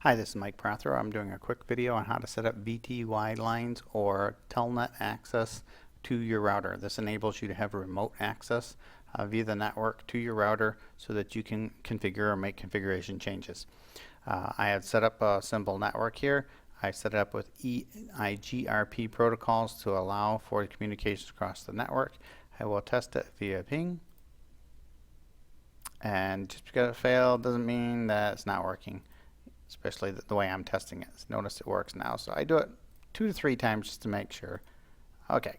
Hi, this is Mike Prothero. I'm doing a quick video on how to set up VTY lines or Telnet access to your router. This enables you to have remote access via the network to your router so that you can configure or make configuration changes. I have set up a simple network here. I set it up with EIGRP protocols to allow for communications across the network. I will test it via ping. And just because it failed doesn't mean that it's not working, especially the way I'm testing it. Notice it works now. So I do it 2 to 3 times just to make sure. Okay.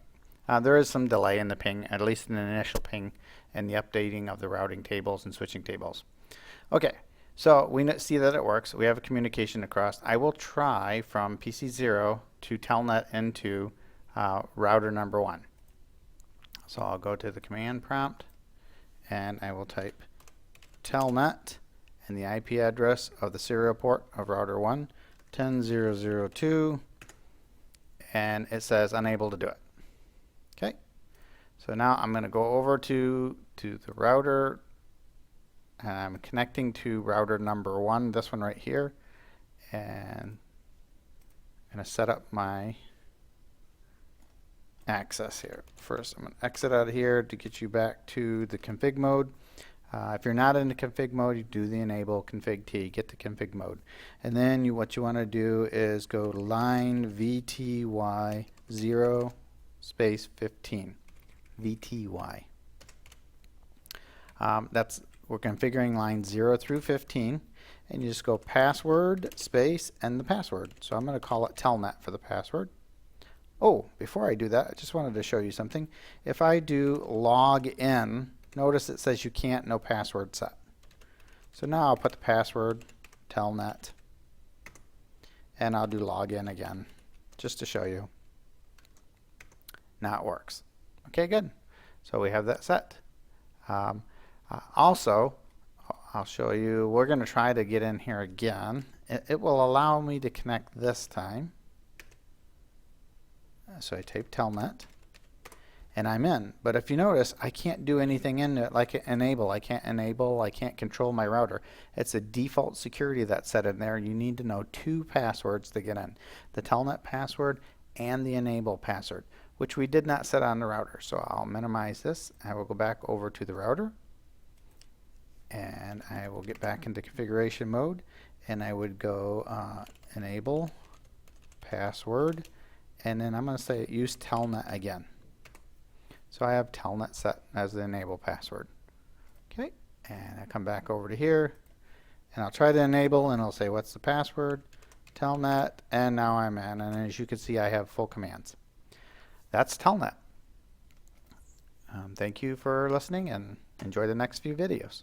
There is some delay in the ping, at least in the initial ping, and the updating of the routing tables and switching tables. Okay. So we see that it works. We have a communication across. I will try from PC0 to Telnet into router number 1. So I'll go to the command prompt and I will type Telnet and the IP address of the serial port of router 1, 10.0.0.2, and it says unable to do it. Okay, so now I'm going to go over to the router, and I'm connecting to router number 1, this one right here, and I'm going to set up my access here. First, I'm going to exit out of here to get you back to the config mode. If you're not in the config mode, you do the enable config T, get the config mode. And then what you want to do is go to line VTY 0 space 15. VTY. We're configuring line 0 through 15. And you just go password space and the password. So I'm going to call it Telnet for the password. Oh, before I do that, I just wanted to show you something. If I do log in, notice it says you can't, no password set. So now I'll put the password, Telnet, and I'll do login again, just to show you. Now it works. Okay, good. So we have that set. Also, I'll show you, we're going to try to get in here again. It will allow me to connect this time. So I type Telnet. And I'm in. But if you notice, I can't do anything in it like enable. I can't control my router. It's a default security that's set in there. You need to know 2 passwords to get in. The Telnet password and the enable password, which we did not set on the router. So I'll minimize this. I will go back over to the router. And I will get back into configuration mode. And I would go enable password. And then I'm going to say use Telnet again. So I have Telnet set as the enable password. Okay, and I come back over to here, and I'll try to enable, and I'll say, what's the password? Telnet, and now I'm in. And as you can see, I have full commands. That's Telnet. Thank you for listening, and enjoy the next few videos.